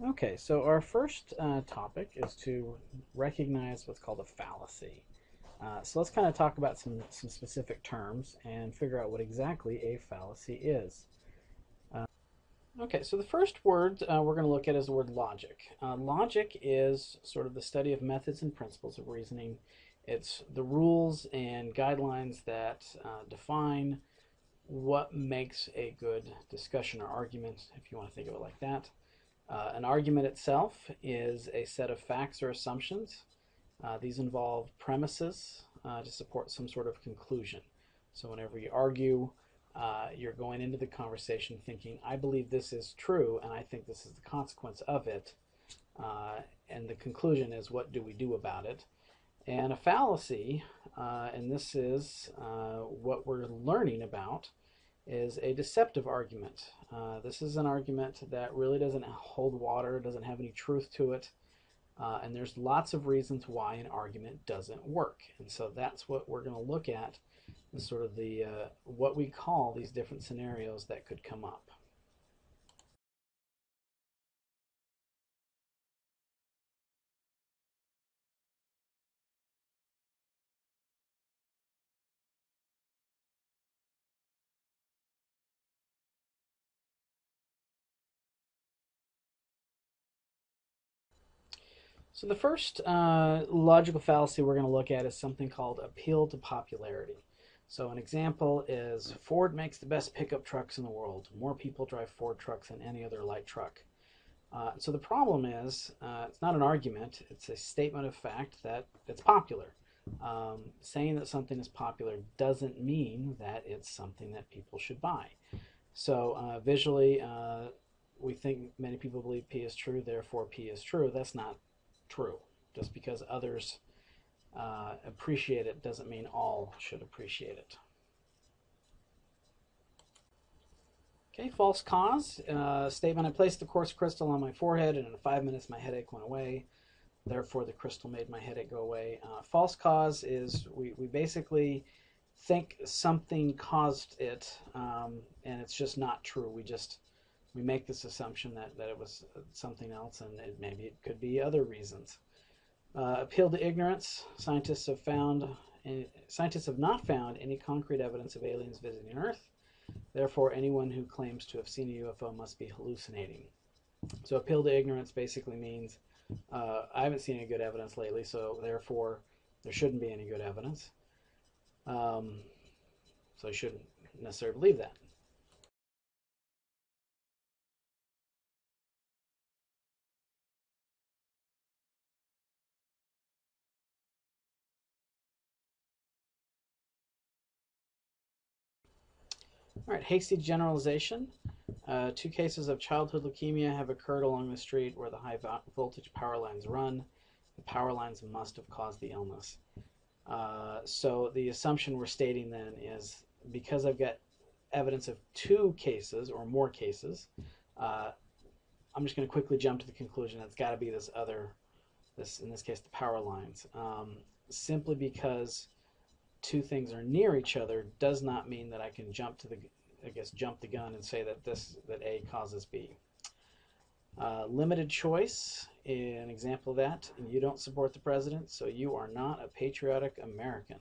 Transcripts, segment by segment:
Okay, so our first topic is to recognize what's called a fallacy. So let's kind of talk about some specific terms and figure out what exactly a fallacy is. Uh, okay, so the first word we're going to look at is the word logic. Logic is sort of the study of methods and principles of reasoning. It's the rules and guidelines that define what makes a good discussion or argument, if you want to think of it like that. An argument itself is a set of facts or assumptions. These involve premises to support some sort of conclusion. So whenever you argue, you're going into the conversation thinking, I believe this is true, and I think this is the consequence of it. And the conclusion is, what do we do about it? And a fallacy, and this is what we're learning about, is a deceptive argument. This is an argument that really doesn't hold water, doesn't have any truth to it, and there's lots of reasons why an argument doesn't work. And so that's what we're going to look at, is sort of the what we call these different scenarios that could come up. So the first logical fallacy we're going to look at is something called appeal to popularity. So an example is Ford makes the best pickup trucks in the world. More people drive Ford trucks than any other light truck. So the problem is, it's not an argument, it's a statement of fact that it's popular. Saying that something is popular doesn't mean that it's something that people should buy. So visually, we think many people believe P is true, therefore P is true. That's not true. Just because others appreciate it doesn't mean all should appreciate it. Okay, false cause. Statement, I placed the quartz crystal on my forehead and in 5 minutes my headache went away. Therefore the crystal made my headache go away. False cause is we basically think something caused it, and it's just not true. We make this assumption that it was something else, and maybe it could be other reasons. Appeal to ignorance. Scientists have not found any concrete evidence of aliens visiting Earth. Therefore, anyone who claims to have seen a UFO must be hallucinating. So appeal to ignorance basically means I haven't seen any good evidence lately, so therefore there shouldn't be any good evidence. So I shouldn't necessarily believe that. All right, hasty generalization. 2 cases of childhood leukemia have occurred along the street where the high voltage power lines run. The power lines must have caused the illness. So the assumption we're stating then is, because I've got evidence of 2 cases or more cases, I'm just going to quickly jump to the conclusion that it's got to be this in this case, the power lines. Simply because 2 things are near each other does not mean that I can jump the gun and say that A causes B. Limited choice, an example of that. You don't support the president, so you are not a patriotic American.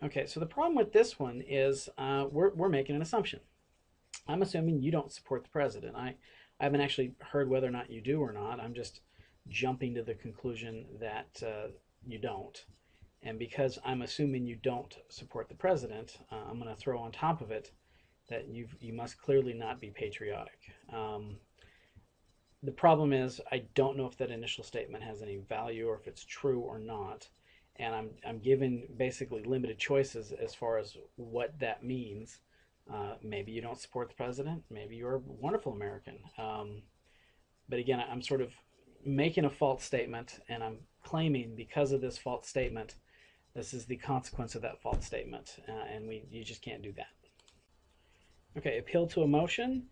Okay, so the problem with this one is we're making an assumption. I'm assuming you don't support the president. I haven't actually heard whether or not you do or not. I'm just jumping to the conclusion that you don't. And because I'm assuming you don't support the president, I'm going to throw on top of it that you must clearly not be patriotic. The problem is I don't know if that initial statement has any value or if it's true or not. And I'm given basically limited choices as far as what that means. Maybe you don't support the president. Maybe you're a wonderful American. But again, I'm sort of making a false statement, and I'm claiming because of this false statement, this is the consequence of that false statement, and you just can't do that. Okay, appeal to emotion.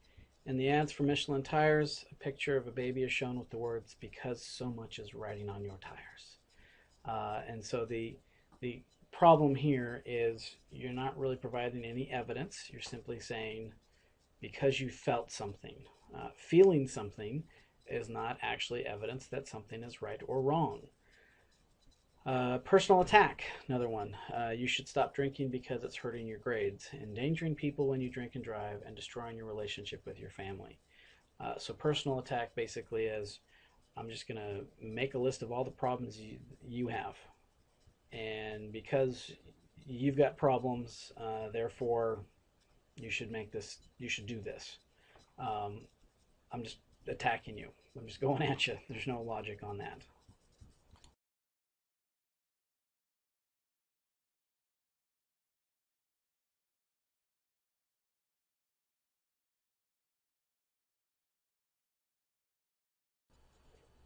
In the ads for Michelin tires, a picture of a baby is shown with the words, because so much is riding on your tires. And so the problem here is you're not really providing any evidence. You're simply saying, because you felt something. Feeling something is not actually evidence that something is right or wrong. Personal attack, another one. You should stop drinking because it's hurting your grades, endangering people when you drink and drive, and destroying your relationship with your family. So personal attack basically is, I'm just going to make a list of all the problems you have. And because you've got problems, therefore you should do this. I'm just attacking you. I'm just going at you. There's no logic on that.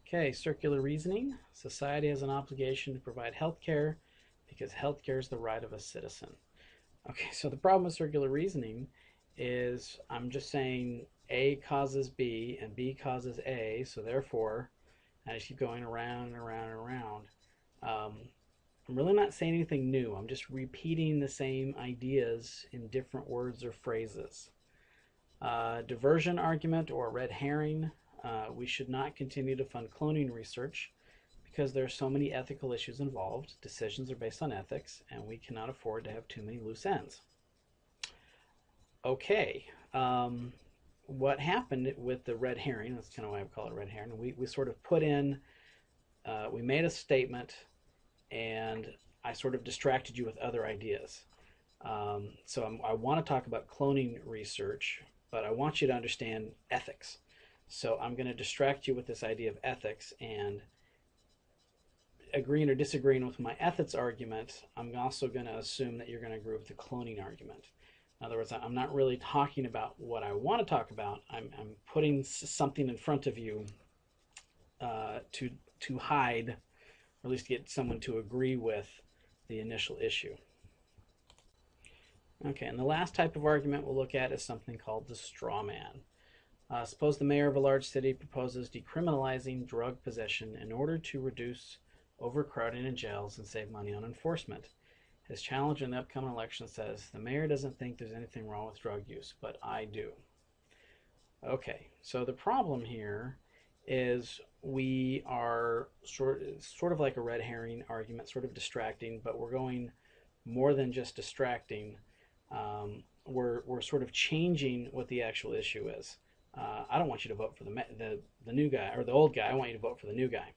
Okay, circular reasoning. Society has an obligation to provide health care because health care is the right of a citizen. Okay, so the problem with circular reasoning is I'm just saying A causes B and B causes A, so therefore I just keep going around and around and around. I'm really not saying anything new. I'm just repeating the same ideas in different words or phrases. Diversion argument or red herring. We should not continue to fund cloning research because there are so many ethical issues involved. Decisions are based on ethics, and we cannot afford to have too many loose ends. Okay, what happened with the red herring, that's kind of why I call it red herring, we sort of put in, we made a statement, and I sort of distracted you with other ideas. So I want to talk about cloning research, but I want you to understand ethics. So I'm going to distract you with this idea of ethics, and agreeing or disagreeing with my ethics argument, I'm also going to assume that you're going to agree with the cloning argument. In other words, I'm not really talking about what I want to talk about. I'm putting something in front of you to hide, or at least get someone to agree with the initial issue. Okay, and the last type of argument we'll look at is something called the straw man. Suppose the mayor of a large city proposes decriminalizing drug possession in order to reduce overcrowding in jails and save money on enforcement. His challenge in the upcoming election says, the mayor doesn't think there's anything wrong with drug use, but I do. Okay, so the problem here is we are sort of like a red herring argument, sort of distracting, but we're going more than just distracting. We're sort of changing what the actual issue is. I don't want you to vote for the new guy or the old guy. I want you to vote for the new guy.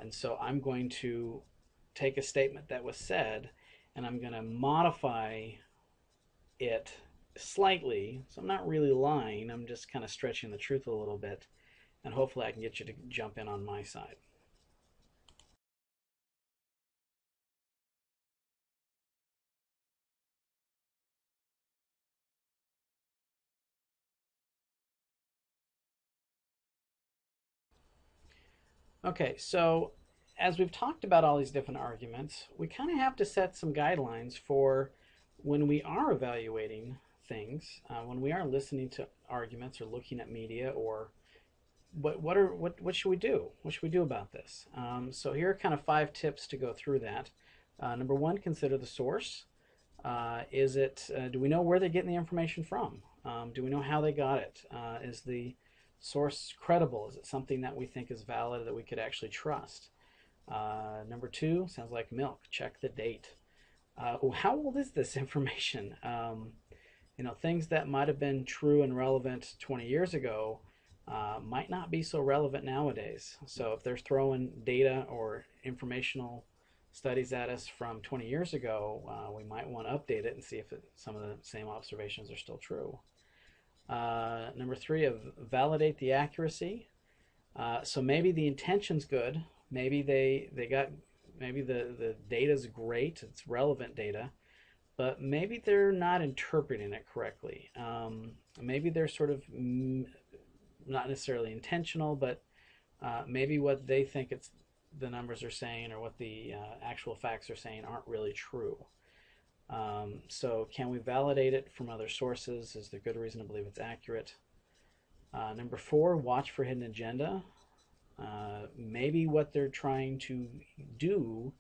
And so I'm going to take a statement that was said, and I'm going to modify it slightly. So I'm not really lying. I'm just kind of stretching the truth a little bit, and hopefully I can get you to jump in on my side. Okay, so as we've talked about all these different arguments, we kind of have to set some guidelines for when we are evaluating things, when we are listening to arguments or looking at media, or what should we do? What should we do about this? So here are kind of 5 tips to go through that. Number 1, consider the source. Do we know where they're getting the information from? Do we know how they got it? Is the source credible? Is it something that we think is valid, that we could actually trust? Number 2, sounds like milk. Check the date. How old is this information? Things that might have been true and relevant 20 years ago might not be so relevant nowadays. So if they're throwing data or informational studies at us from 20 years ago, we might want to update it and see if some of the same observations are still true. Number 3, validate the accuracy. So maybe the intention's good. Maybe maybe the data's great. It's relevant data, but maybe they're not interpreting it correctly. Maybe they're sort of not necessarily intentional, but maybe what they think the numbers are saying or what the actual facts are saying aren't really true. So can we validate it from other sources? Is there good reason to believe it's accurate? Number 4, watch for hidden agenda. Maybe what they're trying to do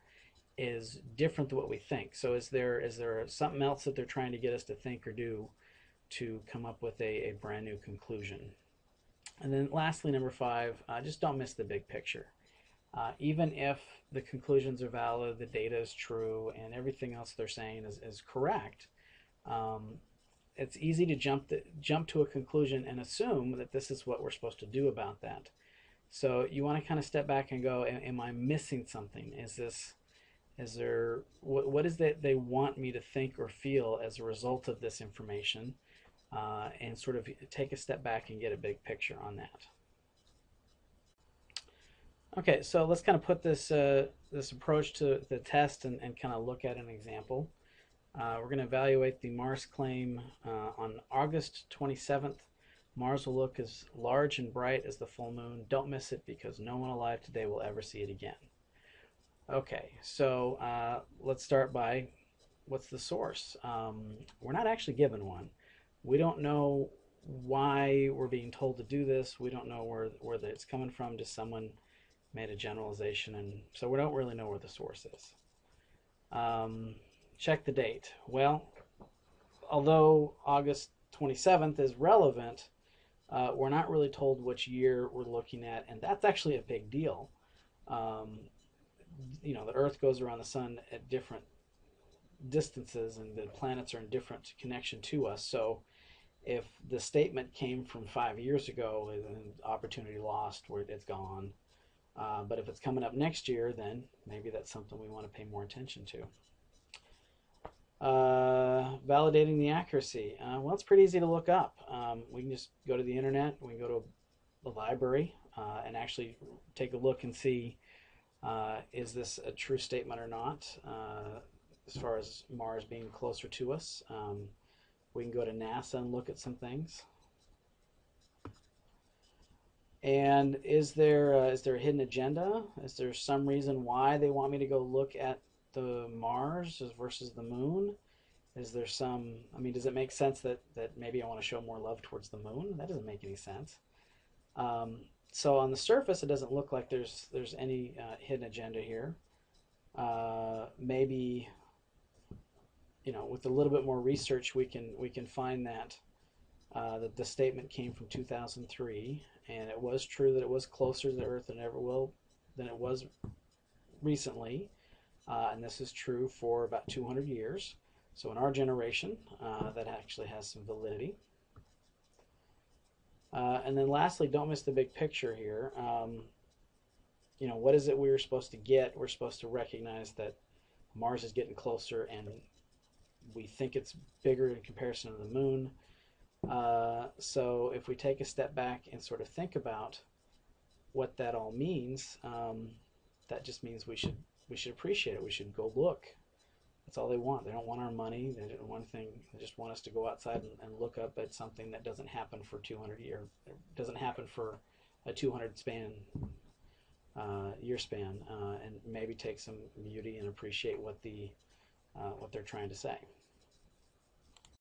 is different than what we think. So is there something else that they're trying to get us to think or do to come up with a brand new conclusion. And then lastly, number 5, just don't miss the big picture. Even if the conclusions are valid, the data is true, and everything else they're saying is correct, it's easy to jump to a conclusion and assume that this is what we're supposed to do about that. So you want to kind of step back and go, am I missing something? What is that they want me to think or feel as a result of this information? And sort of take a step back and get a big picture on that. Okay, so let's kind of put this this approach to the test and kind of look at an example. We're going to evaluate the Mars claim on August 27th. Mars will look as large and bright as the full moon. Don't miss it because no one alive today will ever see it again. Okay, so let's start by what's the source? We're not actually given one. We don't know why we're being told to do this. We don't know where it's coming from. Just someone made a generalization, and so we don't really know where the source is. Check the date. Well, although August 27th is relevant, we're not really told which year we're looking at, and that's actually a big deal. You know, the Earth goes around the sun at different distances, and the planets are in different connection to us. So if the statement came from 5 years ago, then opportunity lost, where it's gone. But if it's coming up next year, then maybe that's something we want to pay more attention to. Validating the accuracy. Well, it's pretty easy to look up. We can just go to the internet, we can go to the library and actually take a look and see, is this a true statement or not, as far as Mars being closer to us. We can go to NASA and look at some things. And is there a hidden agenda? Is there some reason why they want me to go look at the Mars versus the moon? Is there some, I mean, does it make sense that maybe I want to show more love towards the moon? That doesn't make any sense. So on the surface, it doesn't look like there's any hidden agenda here. Maybe, you know, with a little bit more research, we can find that the statement came from 2003, and it was true that it was closer to the Earth than it was recently, and this is true for about 200 years. So in our generation, that actually has some validity. And then lastly, don't miss the big picture here. You know, what is it we're supposed to get? We're supposed to recognize that Mars is getting closer, and we think it's bigger in comparison to the moon. So if we take a step back and sort of think about what that all means, that just means we should appreciate it. We should go look. That's all they want. They don't want our money. They don't want anything. They just want us to go outside and look up at something that doesn't happen for 200 years. It doesn't happen for a 200 year span, and maybe take some beauty and appreciate what they're trying to say.